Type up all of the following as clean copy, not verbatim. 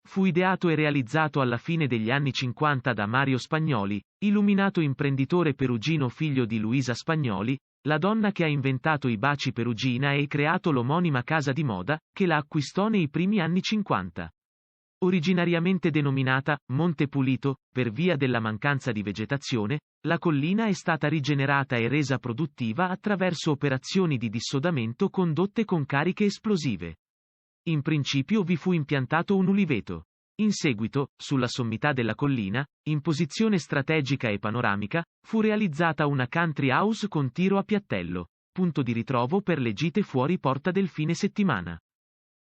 fu ideato e realizzato alla fine degli anni 50 da Mario Spagnoli, illuminato imprenditore perugino figlio di Luisa Spagnoli, la donna che ha inventato i baci Perugina e creato l'omonima casa di moda, che la acquistò nei primi anni 50. Originariamente denominata Monte Pulito, per via della mancanza di vegetazione, la collina è stata rigenerata e resa produttiva attraverso operazioni di dissodamento condotte con cariche esplosive. In principio vi fu impiantato un uliveto. In seguito, sulla sommità della collina, in posizione strategica e panoramica, fu realizzata una country house con tiro a piattello, punto di ritrovo per le gite fuori porta del fine settimana.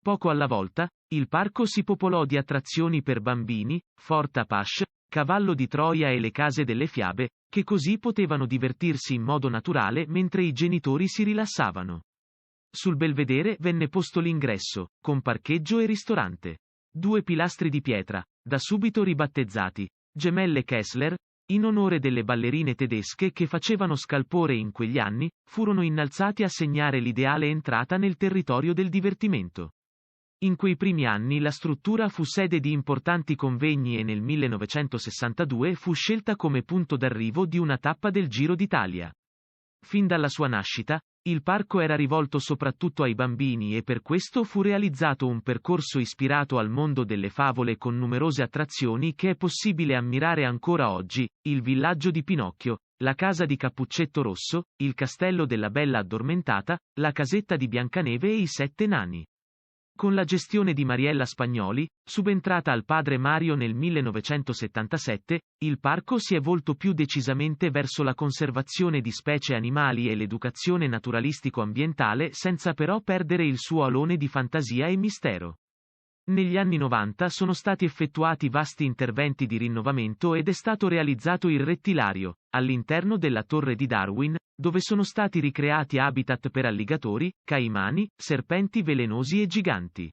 Poco alla volta, il parco si popolò di attrazioni per bambini, Fort Apache, Cavallo di Troia e le Case delle Fiabe, che così potevano divertirsi in modo naturale mentre i genitori si rilassavano. Sul belvedere venne posto l'ingresso, con parcheggio e ristorante. 2 pilastri di pietra, da subito ribattezzati Gemelle Kessler, in onore delle ballerine tedesche che facevano scalpore in quegli anni, furono innalzati a segnare l'ideale entrata nel territorio del divertimento. In quei primi anni la struttura fu sede di importanti convegni e nel 1962 fu scelta come punto d'arrivo di una tappa del Giro d'Italia. Fin dalla sua nascita, il parco era rivolto soprattutto ai bambini e per questo fu realizzato un percorso ispirato al mondo delle favole con numerose attrazioni che è possibile ammirare ancora oggi, il villaggio di Pinocchio, la casa di Cappuccetto Rosso, il castello della Bella Addormentata, la casetta di Biancaneve e i 7 nani. Con la gestione di Mariella Spagnoli, subentrata al padre Mario nel 1977, il parco si è volto più decisamente verso la conservazione di specie animali e l'educazione naturalistico-ambientale senza però perdere il suo alone di fantasia e mistero. Negli anni 90 sono stati effettuati vasti interventi di rinnovamento ed è stato realizzato il rettilario, all'interno della Torre di Darwin, dove sono stati ricreati habitat per alligatori, caimani, serpenti velenosi e giganti.